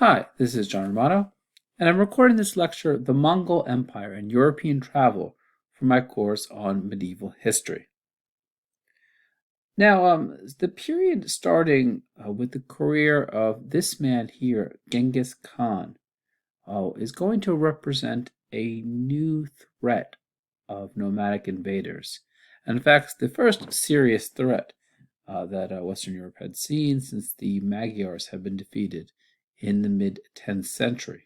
Hi, this is John Romano, and I'm recording this lecture, The Mongol Empire and European Travel, for my course on medieval history. Now, the period starting with the career of this man here, Genghis Khan, is going to represent a new threat of nomadic invaders. And in fact, the first serious threat that Western Europe had seen since the Magyars had been defeated in the mid-10th century.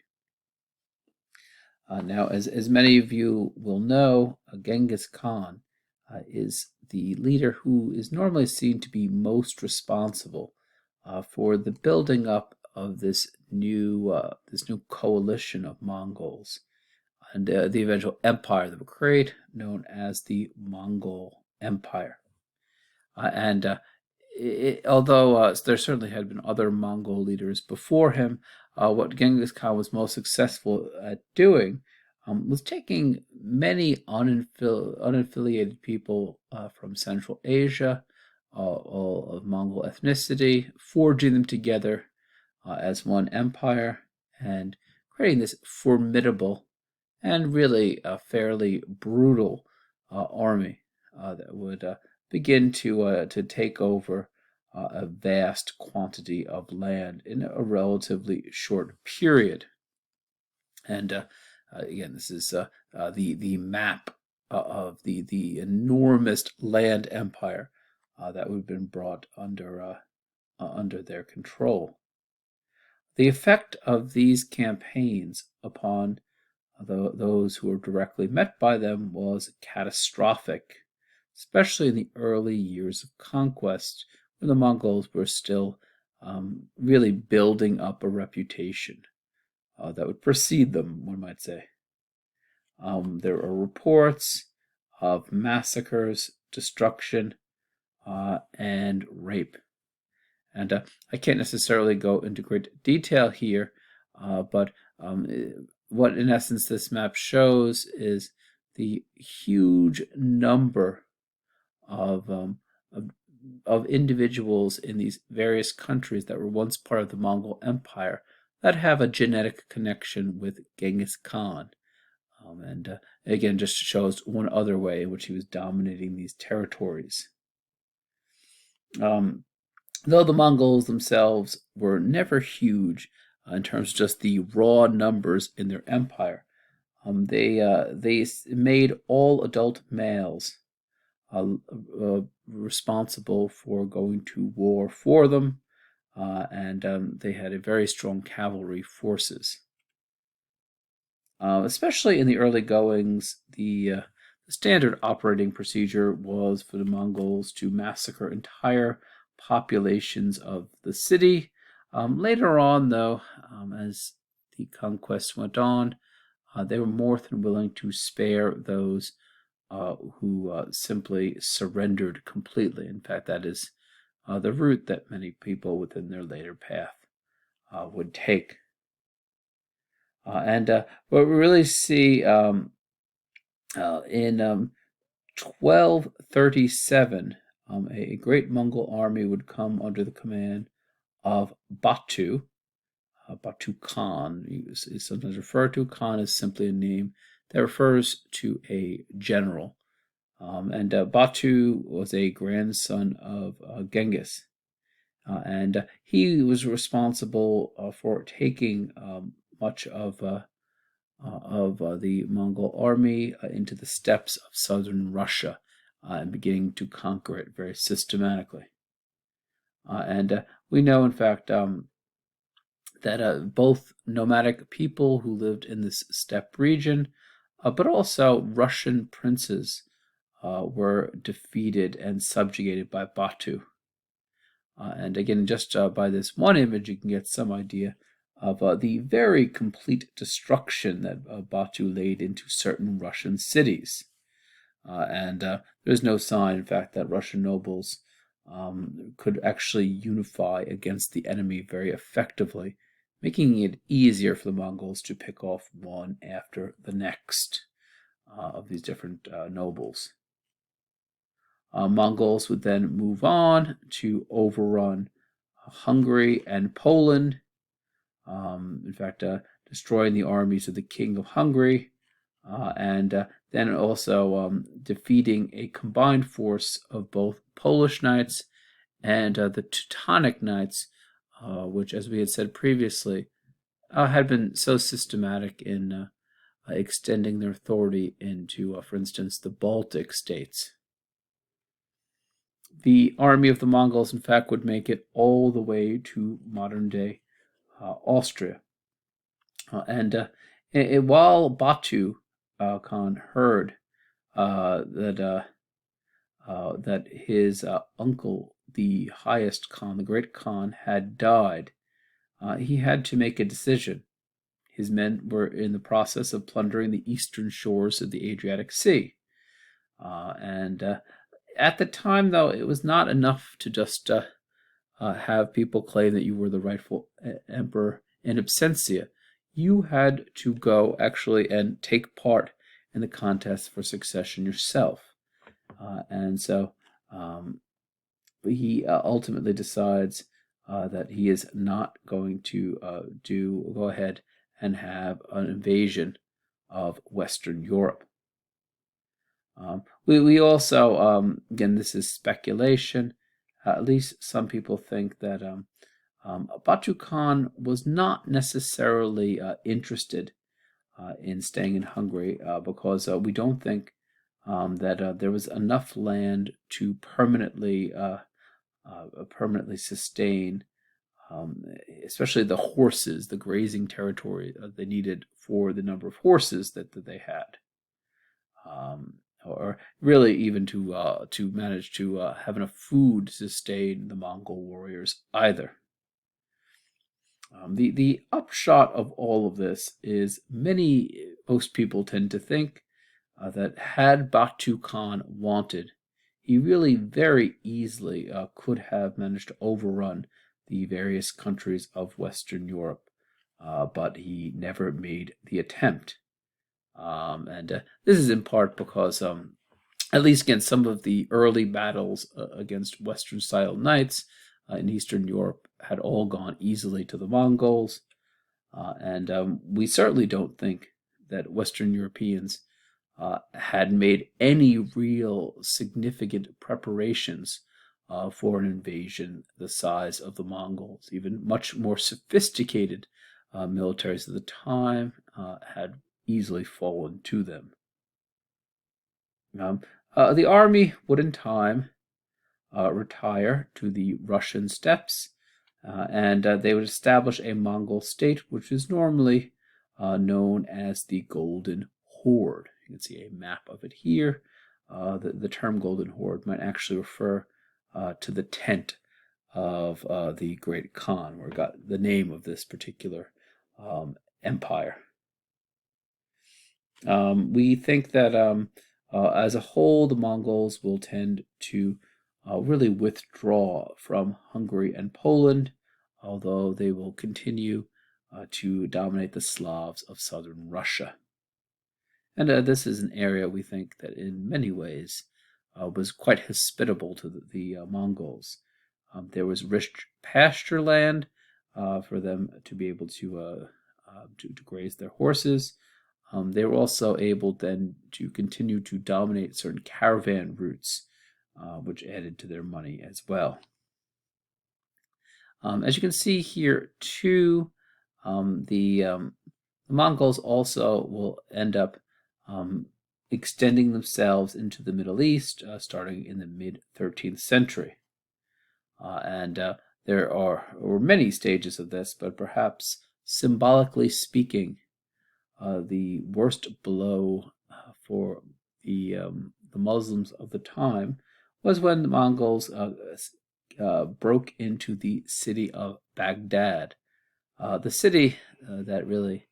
Now, as many of you will know, Genghis Khan is the leader who is normally seen to be most responsible for the building up of this new coalition of Mongols and the eventual empire that would create, known as the Mongol Empire. Although there certainly had been other Mongol leaders before him, what Genghis Khan was most successful at doing was taking many unaffiliated people from Central Asia, all of Mongol ethnicity, forging them together as one empire, and creating this formidable and really fairly brutal army that would begin to take over a vast quantity of land in a relatively short period. And again, this is the map of the enormous land empire that would have been brought under their control. The effect of these campaigns upon those who were directly met by them was catastrophic, especially in the early years of conquest, when the Mongols were still really building up a reputation that would precede them, one might say. There are reports of massacres, destruction, and rape. And I can't necessarily go into great detail here, but what in essence this map shows is the huge number of individuals in these various countries that were once part of the Mongol Empire that have a genetic connection with Genghis Khan. And again, just shows one other way in which he was dominating these territories. Though the Mongols themselves were never huge in terms of just the raw numbers in their empire, they made all adult males responsible for going to war for them, and they had a very strong cavalry forces. Especially in the early goings, the standard operating procedure was for the Mongols to massacre entire populations of the city. Later on, though, as the conquest went on, they were more than willing to spare those who simply surrendered completely. In fact, that is the route that many people within their later path would take. And what we really see in 1237, a great Mongol army would come under the command of Batu. Batu Khan is sometimes referred to. Khan is simply a name that refers to a general. And Batu was a grandson of Genghis. And he was responsible for taking much of the Mongol army into the steppes of southern Russia and beginning to conquer it very systematically. And we know, in fact, that both nomadic people who lived in this steppe region, but also Russian princes were defeated and subjugated by Batu. And again, just by this one image, you can get some idea of the very complete destruction that Batu laid into certain Russian cities. And there's no sign, in fact, that Russian nobles could actually unify against the enemy very effectively, making it easier for the Mongols to pick off one after the next of these different nobles. Mongols would then move on to overrun Hungary and Poland, in fact, destroying the armies of the King of Hungary, and then also defeating a combined force of both Polish knights and the Teutonic knights, which, as we had said previously, had been so systematic in extending their authority into, for instance, the Baltic states. The army of the Mongols, in fact, would make it all the way to modern-day Austria. And while Batu Khan heard that his uncle, the highest Khan, the Great Khan, had died, he had to make a decision. His men were in the process of plundering the eastern shores of the Adriatic Sea. And at the time, though, it was not enough to just have people claim that you were the rightful emperor in absentia. You had to go actually and take part in the contest for succession yourself. And so he ultimately decides that he is not going to go ahead and have an invasion of Western Europe. We also, again, this is speculation. At least some people think that Batu Khan was not necessarily interested in staying in Hungary because we don't think that there was enough land to permanently sustain, especially the horses, the grazing territory they needed for the number of horses that they had. Or really even to manage to have enough food to sustain the Mongol warriors either. The upshot of all of this is most people tend to think that had Batu Khan wanted, he really very easily could have managed to overrun the various countries of Western Europe, but he never made the attempt. And this is in part because, at least against some of the early battles against Western-style knights in Eastern Europe had all gone easily to the Mongols. And we certainly don't think that Western Europeans had made any real significant preparations for an invasion the size of the Mongols. Even much more sophisticated militaries at the time had easily fallen to them. The army would in time retire to the Russian steppes, and they would establish a Mongol state, which is normally known as the Golden Horde. You can see a map of it here. The term Golden Horde might actually refer to the tent of the Great Khan, where it got the name of this particular empire. We think that as a whole, the Mongols will tend to really withdraw from Hungary and Poland, although they will continue to dominate the Slavs of southern Russia. And this is an area we think that in many ways was quite hospitable to the Mongols. There was rich pasture land for them to be able to graze their horses. They were also able then to continue to dominate certain caravan routes, which added to their money as well. As you can see here, too, the Mongols also will end up extending themselves into the Middle East, starting in the mid-13th century. And there were many stages of this, but perhaps symbolically speaking, the worst blow for the Muslims of the time was when the Mongols broke into the city of Baghdad. The city that really,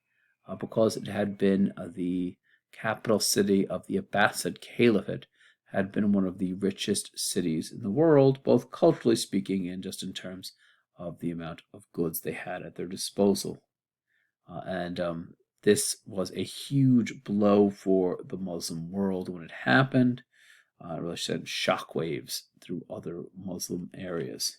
because it had been the capital city of the Abbasid Caliphate, had been one of the richest cities in the world, both culturally speaking and just in terms of the amount of goods they had at their disposal. And this was a huge blow for the Muslim world when it happened. It really sent shockwaves through other Muslim areas.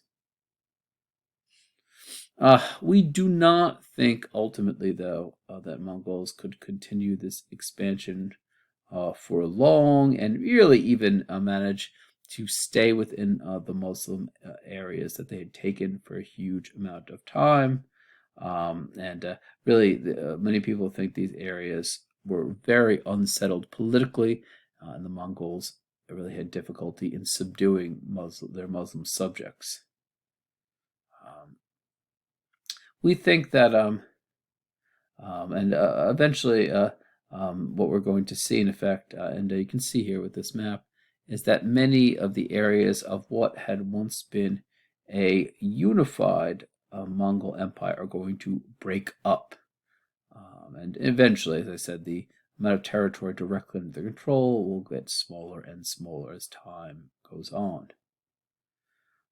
We do not think ultimately, though, that Mongols could continue this expansion for long and really even manage to stay within the Muslim areas that they had taken for a huge amount of time. And really, many people think these areas were very unsettled politically, and the Mongols really had difficulty in subduing their Muslim subjects. Um, we think that and eventually, what we're going to see in effect, and you can see here with this map, is that many of the areas of what had once been a unified Mongol empire are going to break up. And eventually, as I said, the amount of territory directly under their control will get smaller and smaller as time goes on.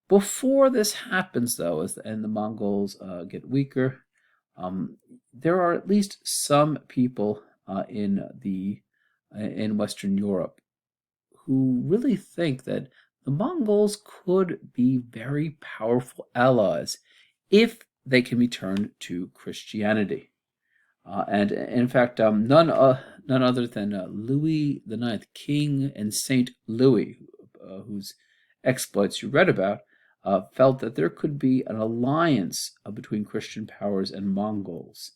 Before this happens, though, and the Mongols get weaker, there are at least some people in Western Europe who really think that the Mongols could be very powerful allies if they can be turned to Christianity. And in fact, none other than Louis IX, King and Saint Louis, whose exploits you read about, felt that there could be an alliance between Christian powers and Mongols.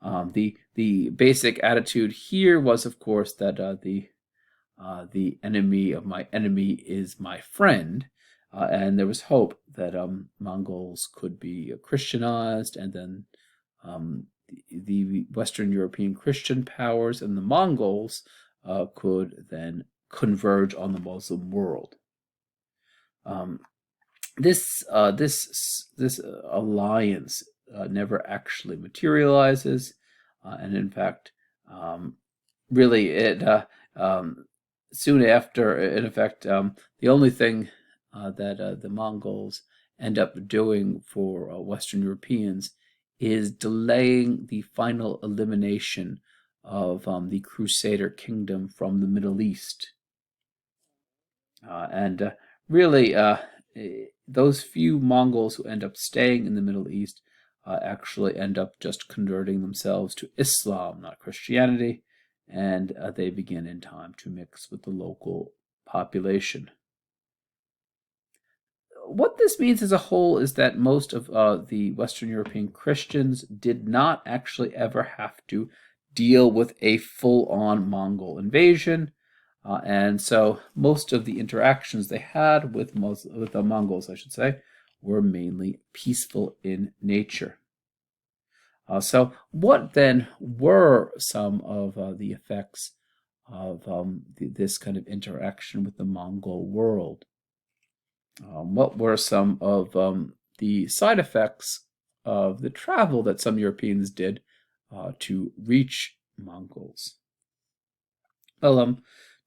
The basic attitude here was, of course, that the enemy of my enemy is my friend, and there was hope that Mongols could be Christianized, and then the Western European Christian powers and the Mongols could then converge on the Muslim world. This alliance never actually materializes, and in fact, really it soon after, in effect, the only thing that the Mongols end up doing for Western Europeans is delaying the final elimination of the Crusader kingdom from the Middle East. And really, those few Mongols who end up staying in the Middle East actually end up just converting themselves to Islam, not Christianity, and they begin in time to mix with the local population. What this means as a whole is that most of the Western European Christians did not actually ever have to deal with a full-on Mongol invasion. And so most of the interactions they had with the Mongols, I should say, were mainly peaceful in nature. So what then were some of the effects of this kind of interaction with the Mongol world? What were some of the side effects of the travel that some Europeans did to reach Mongols? Well,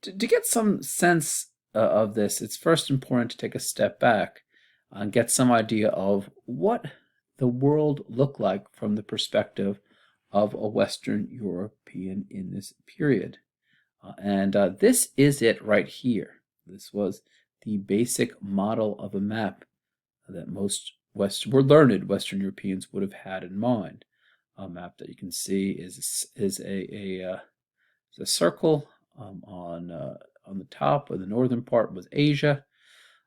to get some sense of this, it's first important to take a step back and get some idea of what the world looked like from the perspective of a Western European in this period. And this is it right here. This was the basic model of a map that most learned Western Europeans would have had in mind. A map that you can see is a circle on the top, where the northern part was Asia.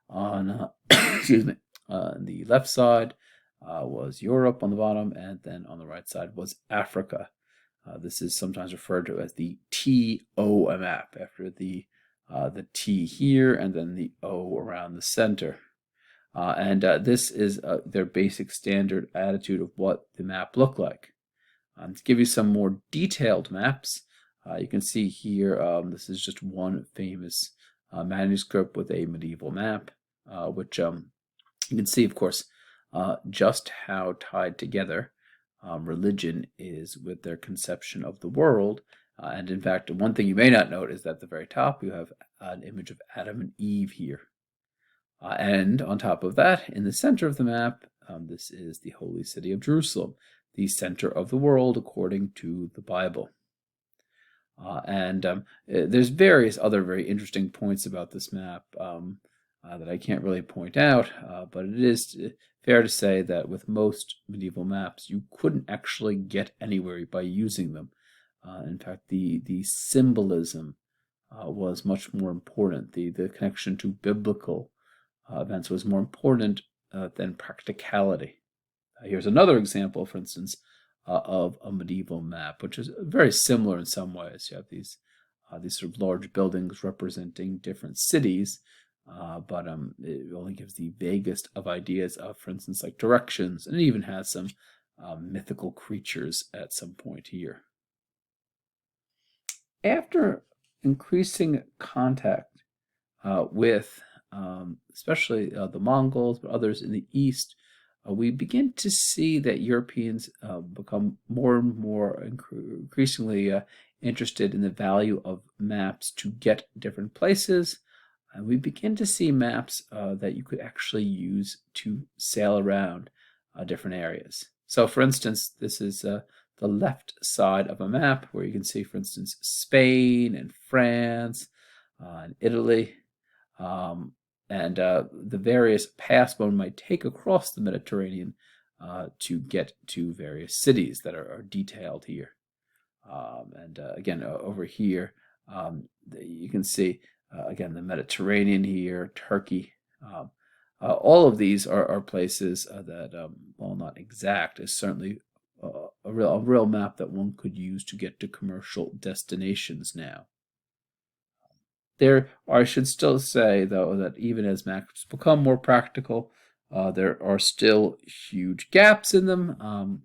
On excuse me, on the left side was Europe on the bottom, and then on the right side was Africa. This is sometimes referred to as the TO map, after the T here and then the O around the center. And this is their basic standard attitude of what the map looked like. To give you some more detailed maps, you can see here, this is just one famous manuscript with a medieval map, which you can see, of course, just how tied together religion is with their conception of the world. And in fact, one thing you may not note is that at the very top, you have an image of Adam and Eve here. And on top of that, in the center of the map, this is the holy city of Jerusalem, the center of the world according to the Bible. And there's various other very interesting points about this map. that I can't really point out, but it is fair to say that with most medieval maps, you couldn't actually get anywhere by using them. In fact, the symbolism was much more important. The connection to biblical events was more important than practicality. Here's another example, for instance, of a medieval map, which is very similar in some ways. You have these sort of large buildings representing different cities, but it only gives the vaguest of ideas of, for instance, like directions, and it even has some mythical creatures at some point here. After increasing contact with especially the Mongols, but others in the east, we begin to see that Europeans become more and more increasingly interested in the value of maps to get different places. And we begin to see maps that you could actually use to sail around different areas. So, for instance, this is the left side of a map where you can see, for instance, Spain and France and Italy. And the various paths one might take across the Mediterranean to get to various cities that are detailed here. And again, over here, you can see, again, the Mediterranean here, Turkey. All of these are places that, while not exact, is certainly a real map that one could use to get to commercial destinations now. I should still say, though, that even as maps become more practical, there are still huge gaps in them.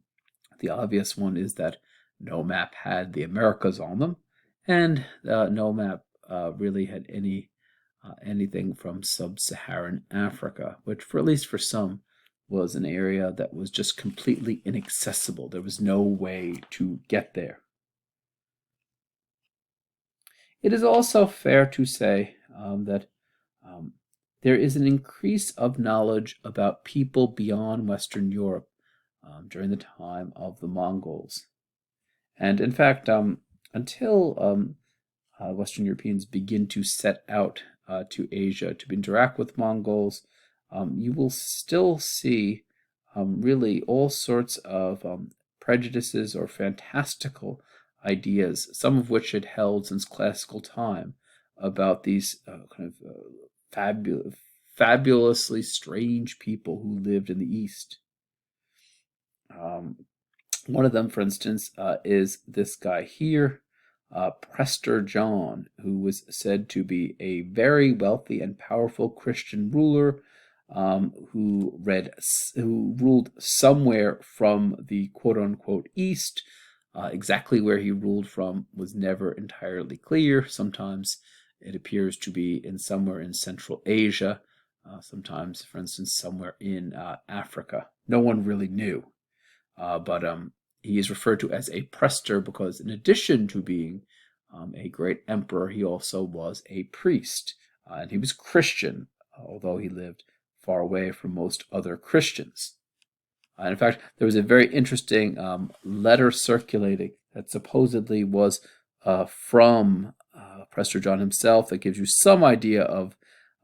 The obvious one is that no map had the Americas on them, and no map really had anything from sub-Saharan Africa, which, at least for some, was an area that was just completely inaccessible. There was no way to get there. It is also fair to say that there is an increase of knowledge about people beyond Western Europe during the time of the Mongols. And in fact, until Western Europeans begin to set out to Asia to interact with Mongols, you will still see really all sorts of prejudices or fantastical ideas, some of which had held since classical time, about these kind of fabulously strange people who lived in the East. One of them, for instance, is this guy here, Prester John, who was said to be a very wealthy and powerful Christian ruler who ruled somewhere from the quote-unquote East. Exactly where he ruled from was never entirely clear. Sometimes it appears to be somewhere in Central Asia, sometimes, for instance, somewhere in Africa. No one really knew. But he is referred to as a Prester because, in addition to being a great emperor, he also was a priest. And he was Christian, although he lived far away from most other Christians. In fact, there was a very interesting letter circulating that supposedly was from Prester John himself that gives you some idea of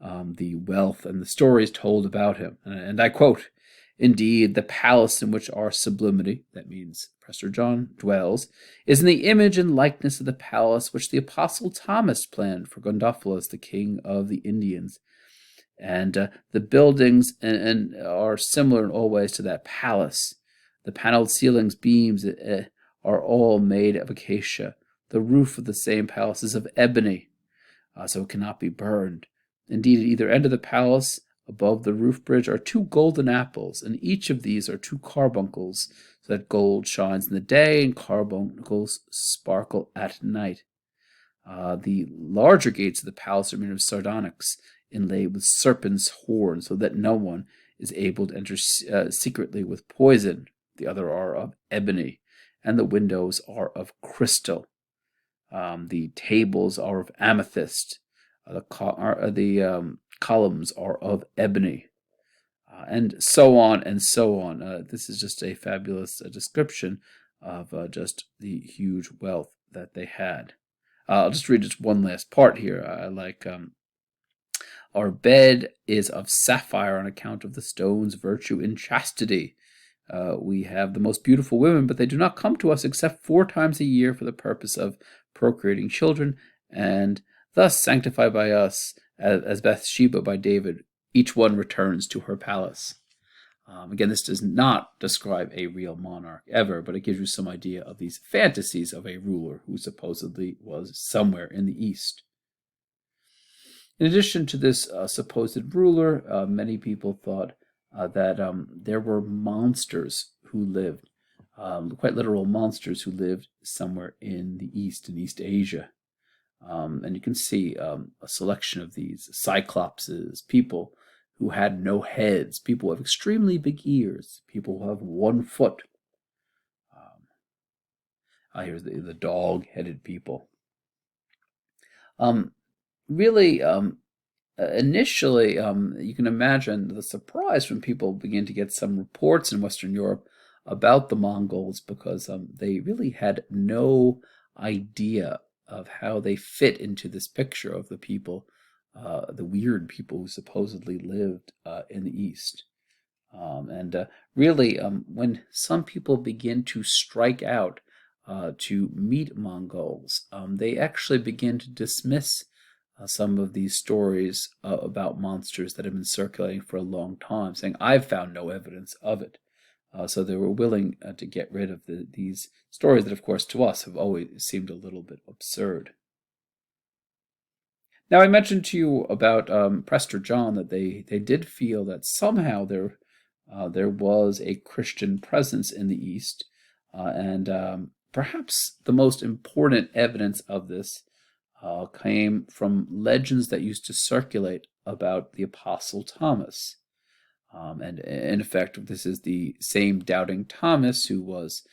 the wealth and the stories told about him. And I quote, "Indeed, the palace in which our sublimity," that means Prester John, "dwells, is in the image and likeness of the palace which the Apostle Thomas planned for Gondophalos, the king of the Indians. And the buildings and are similar in all ways to that palace. The paneled ceilings, beams are all made of acacia. The roof of the same palace is of ebony, so it cannot be burned. Indeed, at either end of the palace, above the roof bridge, are 2 golden apples, and each of these are 2 carbuncles, so that gold shines in the day and carbuncles sparkle at night. The larger gates of the palace are made of sardonyx, inlaid with serpents' horns, so that no one is able to enter secretly with poison. The other are of ebony, and the windows are of crystal. The tables are of amethyst. The columns are of ebony." And so on and so on. This is just a fabulous description of just the huge wealth that they had. I'll just read just one last part here. I like Our bed is of sapphire on account of the stone's virtue in chastity. We have the most beautiful women, but they do not come to us except 4 times a year for the purpose of procreating children, and thus sanctified by us, as Bathsheba by David, each one returns to her palace. Again, this does not describe a real monarch ever, but it gives you some idea of these fantasies of a ruler who supposedly was somewhere in the East. In addition to this supposed ruler, many people thought that there were monsters who lived, quite literal monsters who lived somewhere in the East, in East Asia. And you can see a selection of these cyclopses, people who had no heads, people who have extremely big ears, people who have 1 foot. Here's the dog-headed people. Really, initially, you can imagine the surprise when people begin to get some reports in Western Europe about the Mongols, because they really had no idea of how they fit into this picture of the people, the weird people who supposedly lived in the East. Really, when some people begin to strike out to meet Mongols, they actually begin to dismiss some of these stories about monsters that have been circulating for a long time, saying, I've found no evidence of it. So they were willing to get rid of these stories that, of course, to us have always seemed a little bit absurd. Now, I mentioned to you about Prester John that they did feel that somehow there was a Christian presence in the East, and perhaps the most important evidence of this came from legends that used to circulate about the Apostle Thomas. And in effect, this is the same doubting Thomas who was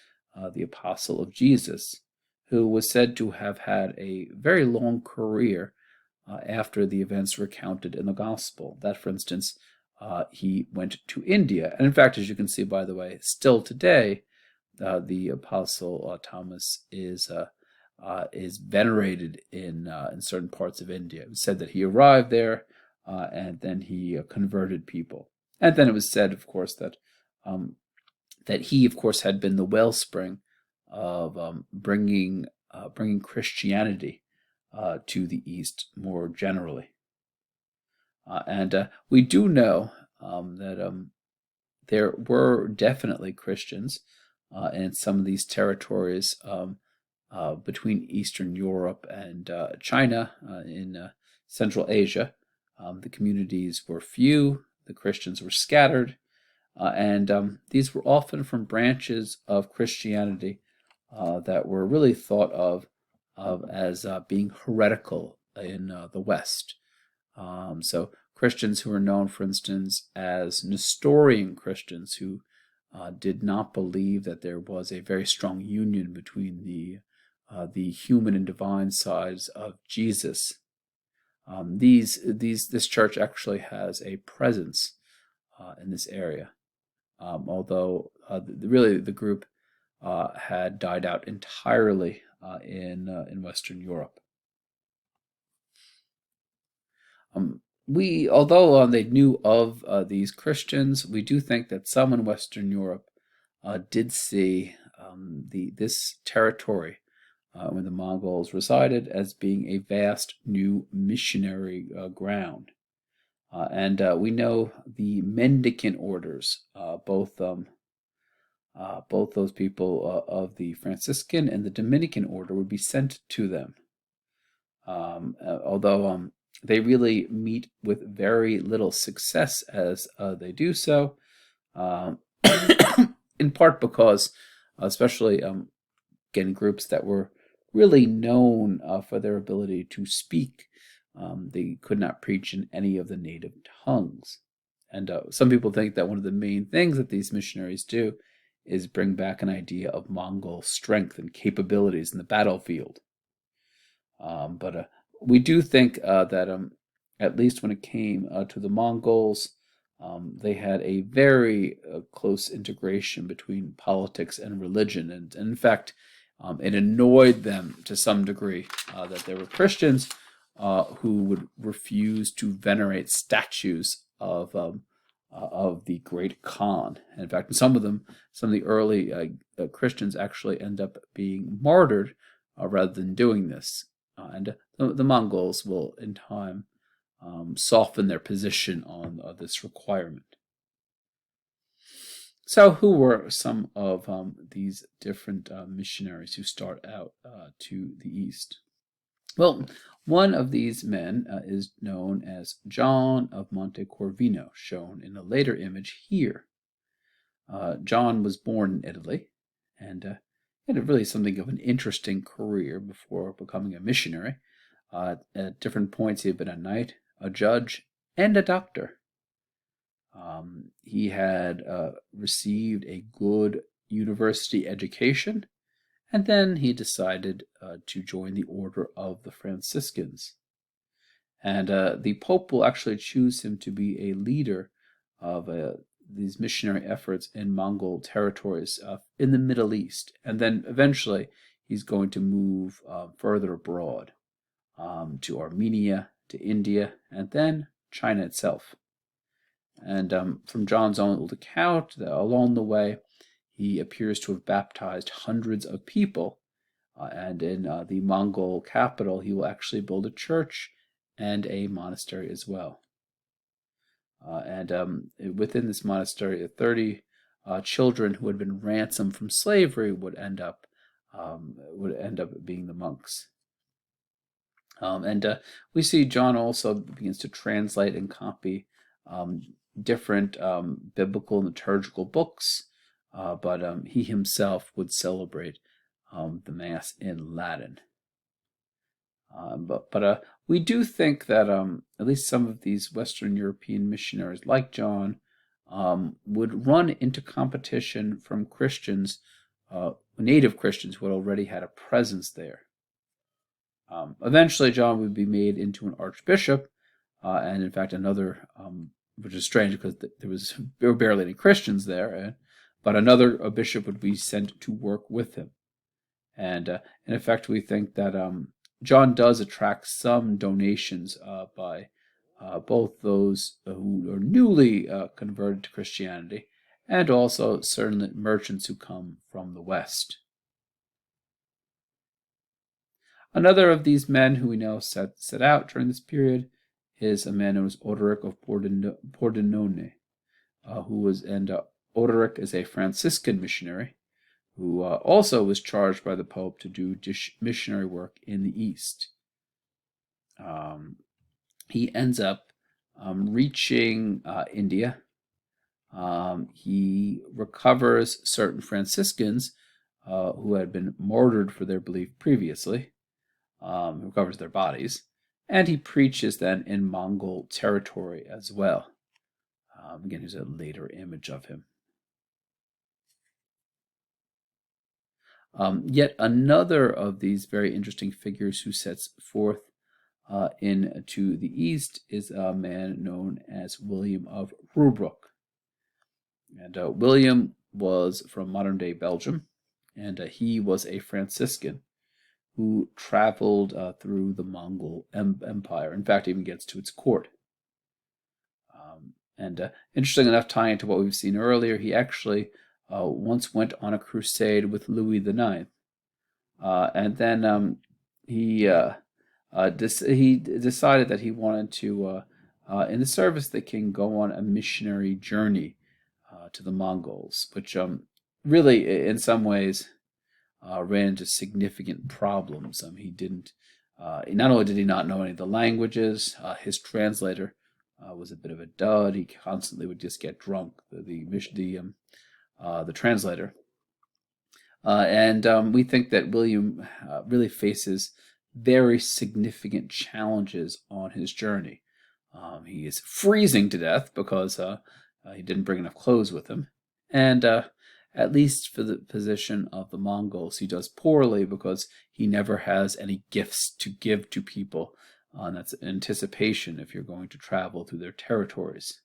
the apostle of Jesus, who was said to have had a very long career after the events recounted in the Gospel. That, for instance, he went to India. And in fact, as you can see, by the way, still today, the apostle Thomas is venerated in certain parts of India. It was said that he arrived there and then he converted people. And then it was said, of course, that he, of course, had been the wellspring of bringing Christianity to the East more generally. And we do know that there were definitely Christians in some of these territories between Eastern Europe and China in Central Asia. The communities were few, the Christians were scattered, and these were often from branches of Christianity that were really thought of as being heretical in the West. So Christians who were known, for instance, as Nestorian Christians, who did not believe that there was a very strong union between the human and divine sides of Jesus. This church actually has a presence in this area, although really the group had died out entirely in Western Europe. Although they knew of these Christians, we do think that some in Western Europe did see this territory where the Mongols resided as being a vast new missionary ground. And we know the mendicant orders, both those people of the Franciscan and the Dominican order would be sent to them. Although they really meet with very little success as they do so, in part because, especially again, groups that were really known for their ability to speak, they could not preach in any of the native tongues. And some people think that one of the main things that these missionaries do is bring back an idea of Mongol strength and capabilities in the battlefield. But we do think that at least when it came to the Mongols, they had a very close integration between politics and religion. And in fact, it annoyed them to some degree that there were Christians who would refuse to venerate statues of the great Khan. And in fact, some of the early Christians actually end up being martyred rather than doing this. And the Mongols will, in time, soften their position on this requirement. So, who were some of these different missionaries who start out to the east? Well, one of these men is known as John of Monte Corvino, shown in a later image here. John was born in Italy and had really something of an interesting career before becoming a missionary. At different points, he had been a knight, a judge, and a doctor. He had received a good university education, and then he decided to join the order of the Franciscans. And the Pope will actually choose him to be a leader of these missionary efforts in Mongol territories in the Middle East. And then eventually he's going to move further abroad to Armenia, to India, and then China itself. And from John's own old account, along the way, he appears to have baptized hundreds of people. And in the Mongol capital, he will actually build a church and a monastery as well. And within this monastery, 30 children who had been ransomed from slavery would end up being the monks. And we see John also begins to translate and copy different biblical and liturgical books, but he himself would celebrate the Mass in Latin. But we do think that at least some of these Western European missionaries, like John, would run into competition from Christians, native Christians who had already had a presence there. Eventually, John would be made into an archbishop, and in fact, another, which is strange because there were barely any Christians there, but another bishop would be sent to work with him. And in effect, we think that John does attract some donations by both those who are newly converted to Christianity and also certain merchants who come from the West. Another of these men who we know set out during this period is a man known as Odoric of Pordenone, Odoric is a Franciscan missionary who also was charged by the Pope to do missionary work in the East. He ends up reaching India. He recovers certain Franciscans who had been martyred for their belief previously, recovers their bodies, and he preaches then in Mongol territory as well. Again, here's a later image of him. Yet another of these very interesting figures who sets forth into the east is a man known as William of Rawbrook. And William was from modern-day Belgium, and he was a Franciscan who traveled through the Mongol Empire. In fact, even gets to its court. Interesting enough, tying into what we've seen earlier, he actually once went on a crusade with Louis IX, and then he decided that he wanted to, in the service of the king, go on a missionary journey to the Mongols, which really, in some ways, ran into significant problems. He didn't. Not only did he not know any of the languages, his translator was a bit of a dud. He constantly would just get drunk. The translator, and we think that William really faces very significant challenges on his journey. He is freezing to death because he didn't bring enough clothes with him, and at least for the position of the Mongols, he does poorly because he never has any gifts to give to people. That's anticipation if you're going to travel through their territories.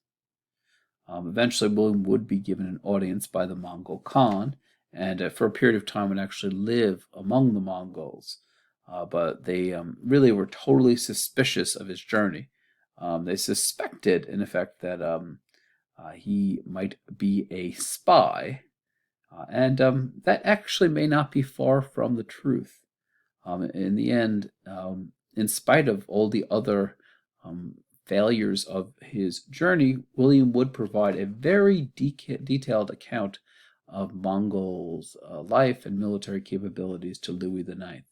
Eventually, William would be given an audience by the Mongol Khan, and for a period of time would actually live among the Mongols. but they really were totally suspicious of his journey. They suspected, in effect, that he might be a spy, and that actually may not be far from the truth. In the end, in spite of all the other failures of his journey, William would provide a very detailed account of Mongols' life and military capabilities to Louis IX.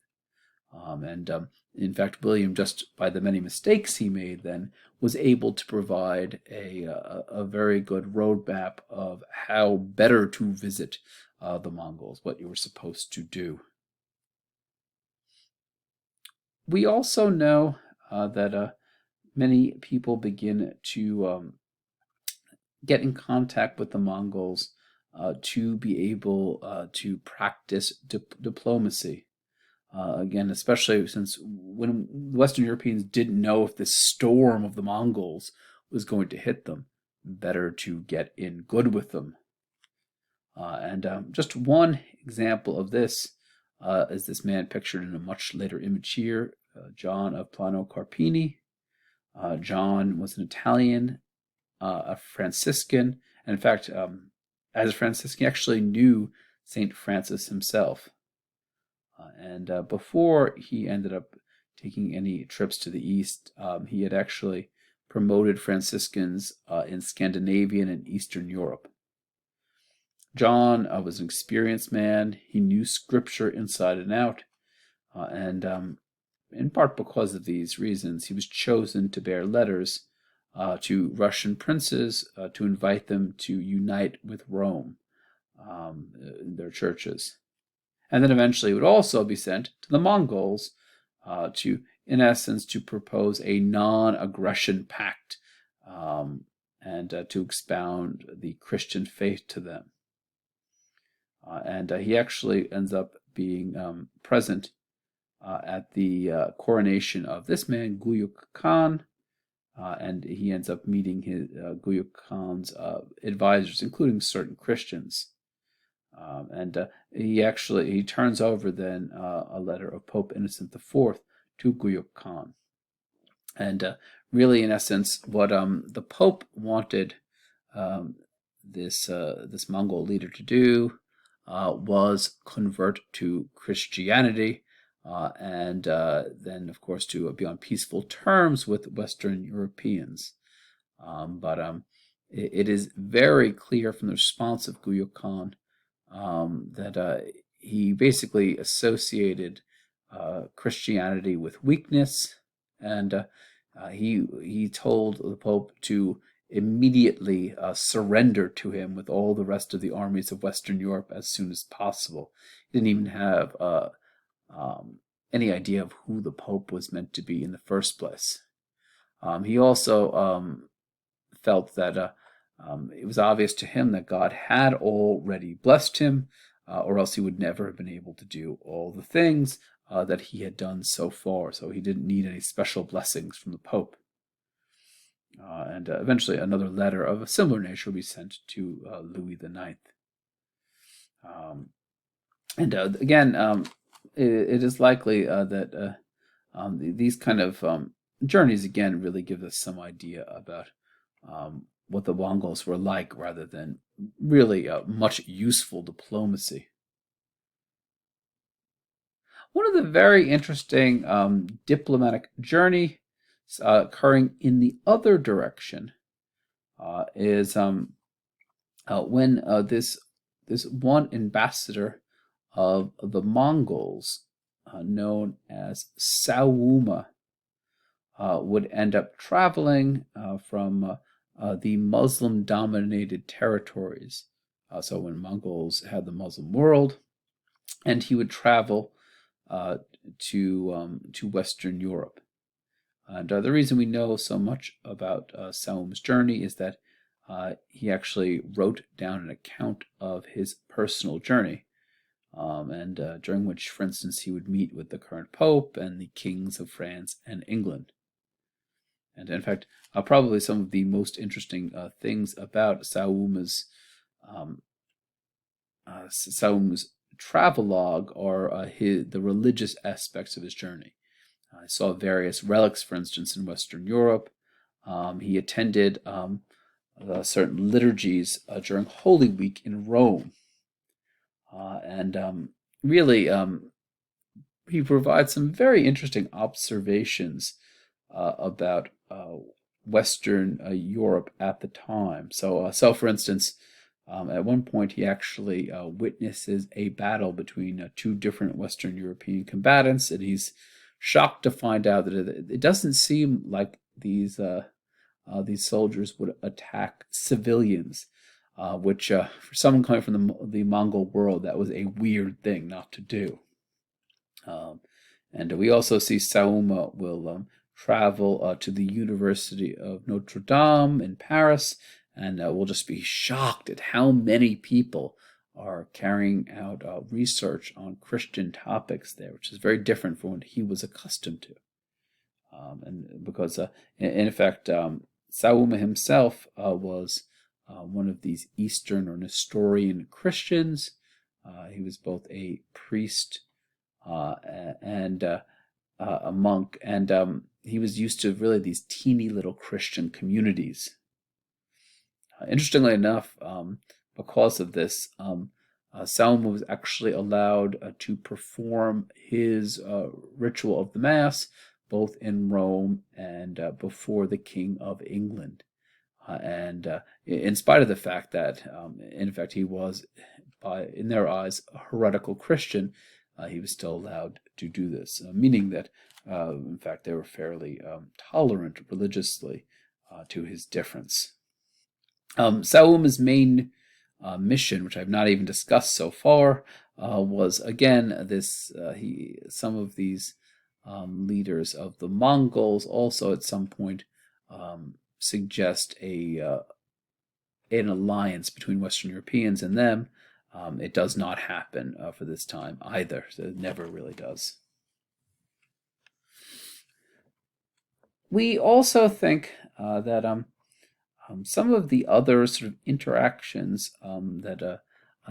And in fact, William, just by the many mistakes he made then, was able to provide a very good roadmap of how better to visit the Mongols, what you were supposed to do. We also know that many people begin to get in contact with the Mongols to be able to practice diplomacy. Again, especially since when Western Europeans didn't know if this storm of the Mongols was going to hit them, better to get in good with them. And just one example of this is this man pictured in a much later image here, John of Plano Carpini. John was an Italian, a Franciscan, and in fact, as a Franciscan, he actually knew Saint Francis himself. And before he ended up taking any trips to the East, he had actually promoted Franciscans in Scandinavian and Eastern Europe. John was an experienced man. He knew Scripture inside and out, and in part because of these reasons, he was chosen to bear letters to Russian princes to invite them to unite with Rome in their churches. And then eventually it would also be sent to the Mongols to, in essence, to propose a non-aggression pact and to expound the Christian faith to them. And he actually ends up being present at the coronation of this man, Guyuk Khan, and he ends up meeting his Guyuk Khan's advisors, including certain Christians. And he turns over then a letter of Pope Innocent IV to Guyuk Khan. And really, in essence, what the Pope wanted this Mongol leader to do was convert to Christianity, and then, of course, to be on peaceful terms with Western Europeans. But it is very clear from the response of Guyuk Khan that he basically associated Christianity with weakness, and he told the Pope to immediately surrender to him with all the rest of the armies of Western Europe as soon as possible. He didn't even have any idea of who the Pope was meant to be in the first place. He also felt that it was obvious to him that God had already blessed him, or else he would never have been able to do all the things that he had done so far. So he didn't need any special blessings from the Pope. And eventually another letter of a similar nature will be sent to Louis IX. And again, it is likely that these kind of journeys, again, really give us some idea about what the Mongols were like, rather than really much useful diplomacy. One of the very interesting diplomatic journeys occurring in the other direction is when this one ambassador of the Mongols, known as Sauma, would end up traveling from the Muslim-dominated territories. So when Mongols had the Muslim world, and he would travel to Western Europe. And the reason we know so much about Sauma's journey is that he actually wrote down an account of his personal journey, and during which, for instance, he would meet with the current Pope and the kings of France and England. And in fact, probably some of the most interesting things about Sauma's travelogue are the religious aspects of his journey. I saw various relics, for instance, in Western Europe. He attended certain liturgies during Holy Week in Rome. And really, he provides some very interesting observations about Western Europe at the time. So for instance, at one point he actually witnesses a battle between two different Western European combatants, and he's shocked to find out that it doesn't seem like these soldiers would attack civilians, which for someone coming from the Mongol world, that was a weird thing not to do. And we also see Sauma will travel to the University of Notre Dame in Paris, and we'll just be shocked at how many people are carrying out research on Christian topics there, which is very different from what he was accustomed to. And because, in fact, Sauma himself was one of these Eastern or Nestorian Christians. He was both a priest and a monk, and he was used to really these teeny little Christian communities. Interestingly enough, because of this, Sauma was actually allowed to perform his ritual of the Mass both in Rome and before the King of England. And in spite of the fact that, in fact, he was, in their eyes, a heretical Christian, he was still allowed to do this, meaning that, in fact, they were fairly tolerant religiously to his difference. Sauma's main mission, which I've not even discussed so far, was again some of these leaders of the Mongols also at some point suggest an alliance between Western Europeans and them. It does not happen for this time either, so it never really does. We also think that some of the other sort of interactions that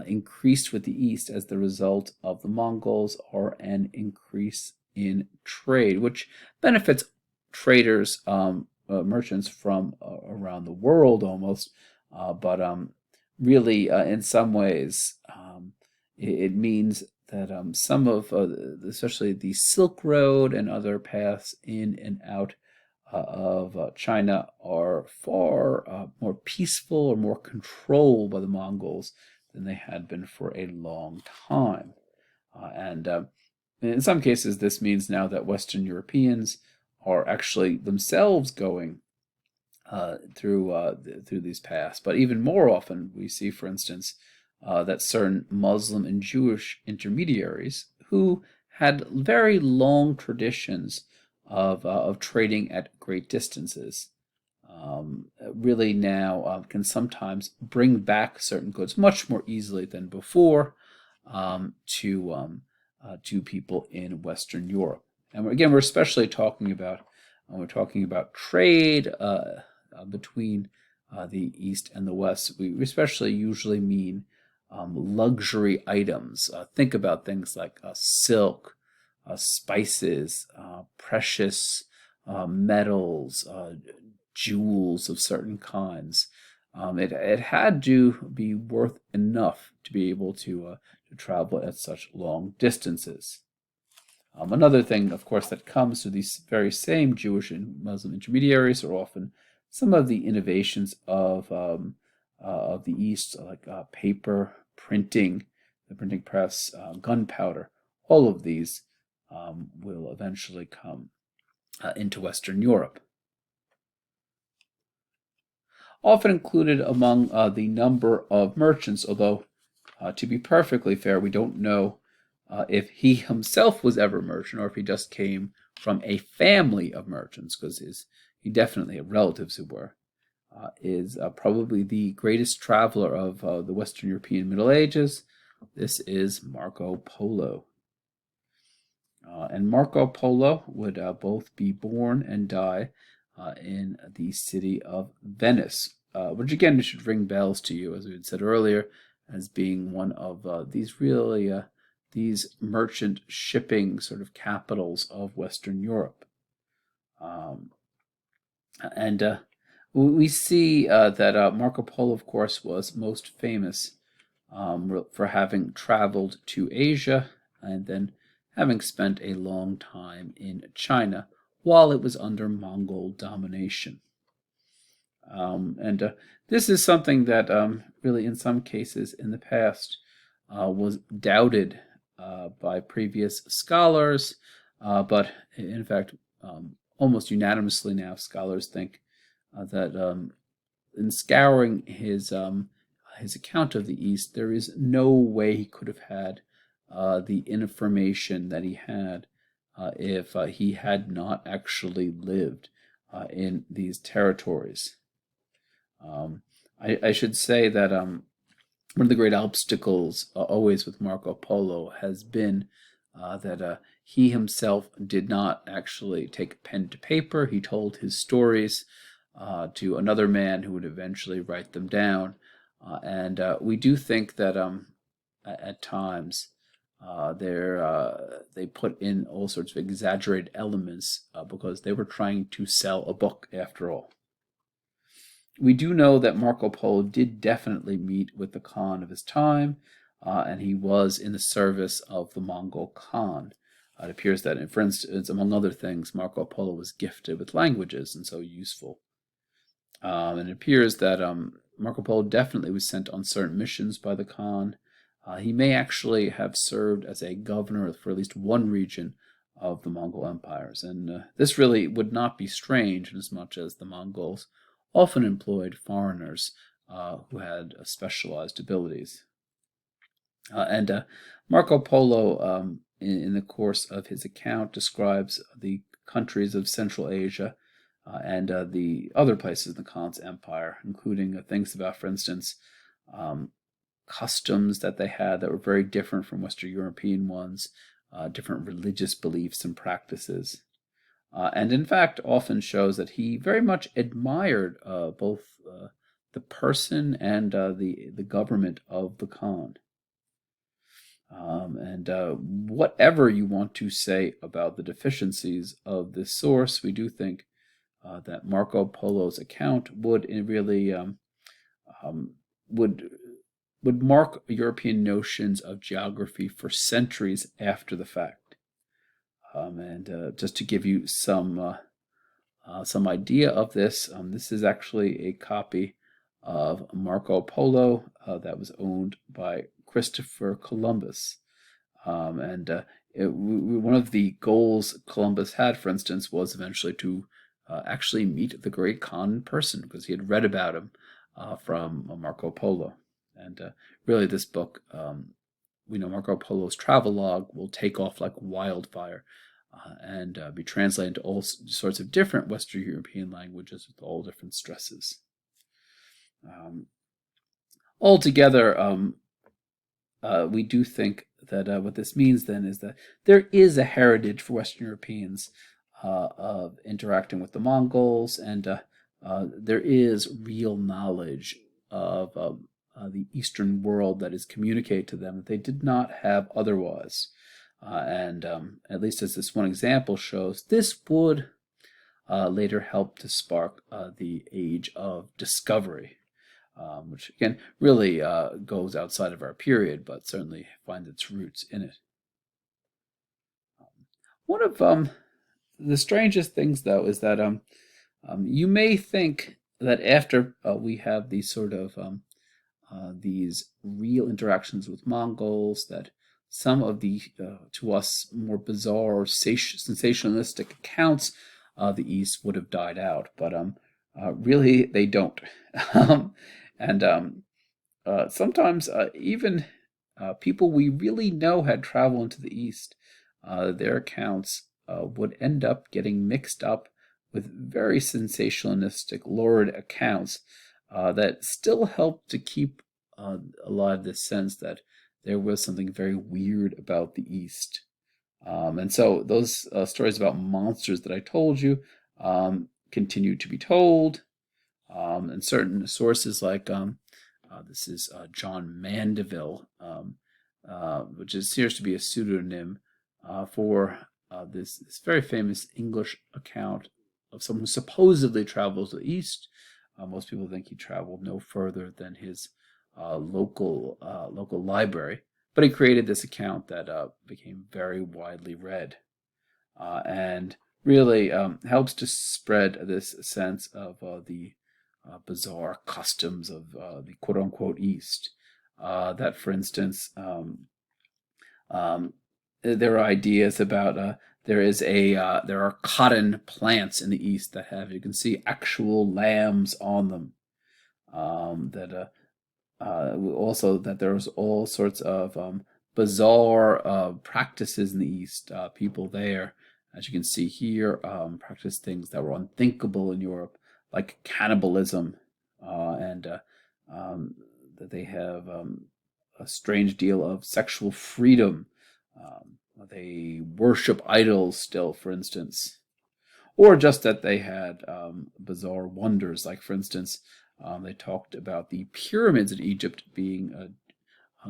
increased with the East as the result of the Mongols are an increase in trade, which benefits traders, merchants from around the world almost, but really in some ways it means that some of, especially the Silk Road and other paths in and out of China are far more peaceful or more controlled by the Mongols than they had been for a long time. And in some cases, this means now that Western Europeans are actually themselves going through these paths. But even more often, we see, for instance, that certain Muslim and Jewish intermediaries who had very long traditions of trading at great distances really now can sometimes bring back certain goods much more easily than before to people in Western Europe. And again, we're especially talking about when we're talking about trade between the East and the West. We especially usually mean luxury items. Think about things like silk, spices, precious metals, jewels of certain kinds. It had to be worth enough to be able to travel at such long distances. Another thing, of course, that comes to these very same Jewish and Muslim intermediaries are often some of the innovations of the East, like paper, printing, the printing press, gunpowder. All of these will eventually come into Western Europe. Often included among the number of merchants, although to be perfectly fair, we don't know if he himself was ever a merchant or if he just came from a family of merchants, because he definitely had relatives who were, is probably the greatest traveler of the Western European Middle Ages. This is Marco Polo. And Marco Polo would both be born and die in the city of Venice, which again should ring bells to you, as we had said earlier, as being one of these merchant shipping sort of capitals of Western Europe. Um, and we see that Marco Polo, of course, was most famous for having traveled to Asia and then having spent a long time in China while it was under Mongol domination. And this is something that really, in some cases in the past, was doubted by previous scholars, but in fact, almost unanimously now, scholars think that in scouring his account of the East, there is no way he could have had the information that he had if he had not actually lived in these territories. I should say that one of the great obstacles always with Marco Polo has been that he himself did not actually take pen to paper. He told his stories to another man who would eventually write them down. And we do think that at times they put in all sorts of exaggerated elements because they were trying to sell a book after all. We do know that Marco Polo did definitely meet with the Khan of his time, and he was in the service of the Mongol Khan. It appears that, for instance, among other things, Marco Polo was gifted with languages and so useful. And it appears that Marco Polo definitely was sent on certain missions by the Khan. He may actually have served as a governor for at least one region of the Mongol empires, and this really would not be strange inasmuch as the Mongols often employed foreigners who had specialized abilities. And Marco Polo, in the course of his account, describes the countries of Central Asia and the other places in the Khan's empire, including things about, for instance, customs that they had that were very different from Western European ones, different religious beliefs and practices. And in fact, often shows that he very much admired both the person and the government of the Khan. And whatever you want to say about the deficiencies of this source, we do think that Marco Polo's account would really would mark European notions of geography for centuries after the fact. And just to give you some idea of this, this is actually a copy of Marco Polo that was owned by Christopher Columbus. One of the goals Columbus had, for instance, was eventually to actually meet the great Khan in person, because he had read about him from Marco Polo. And really, this book, we know Marco Polo's travelogue will take off like wildfire and be translated into all sorts of different Western European languages with all different stresses. Altogether, we do think that what this means then is that there is a heritage for Western Europeans of interacting with the Mongols, and there is real knowledge of the Eastern world that is communicated to them that they did not have otherwise. And at least as this one example shows, this would later help to spark the age of discovery, which again really goes outside of our period, but certainly finds its roots in it. One of the strangest things, though, is that you may think that after we have these sort of these real interactions with Mongols, that some of the, to us, more bizarre or sensationalistic accounts of the East would have died out, but really they don't. And sometimes even people we really know had traveled into the East, their accounts would end up getting mixed up with very sensationalistic, lurid accounts that still help to keep alive this sense that there was something very weird about the East. And so those stories about monsters that I told you continue to be told. And certain sources like This is John Mandeville, which appears to be a pseudonym for this very famous English account of someone who supposedly travels to the east. Most people think he traveled no further than his local library, but he created this account that became very widely read, and really helps to spread this sense of the bizarre customs of the quote-unquote East. That, for instance, there are ideas about there are cotton plants in the East that have, you can see, actual lambs on them. Also that there's all sorts of bizarre practices in the East. People there, as you can see here, practice things that were unthinkable in Europe, like cannibalism, and that they have a strange deal of sexual freedom. They worship idols still, for instance, or just that they had bizarre wonders, like, for instance, they talked about the pyramids in Egypt being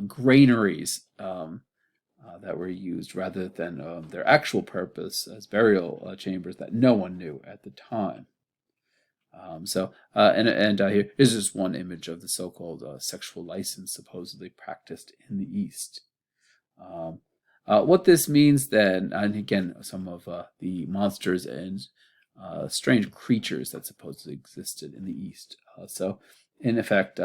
granaries that were used rather than their actual purpose as burial chambers that no one knew at the time. Here is just one image of the so-called sexual license supposedly practiced in the East. What this means then, and again, some of the monsters and strange creatures that supposedly existed in the East. So, in effect,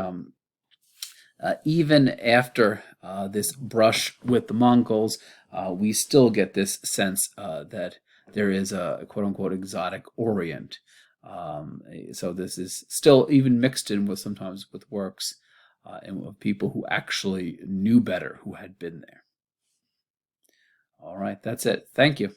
even after this brush with the Mongols, we still get this sense that there is a quote-unquote exotic Orient. So this is still even mixed in with sometimes with works and with people who actually knew better, who had been there. All right, that's it. Thank you.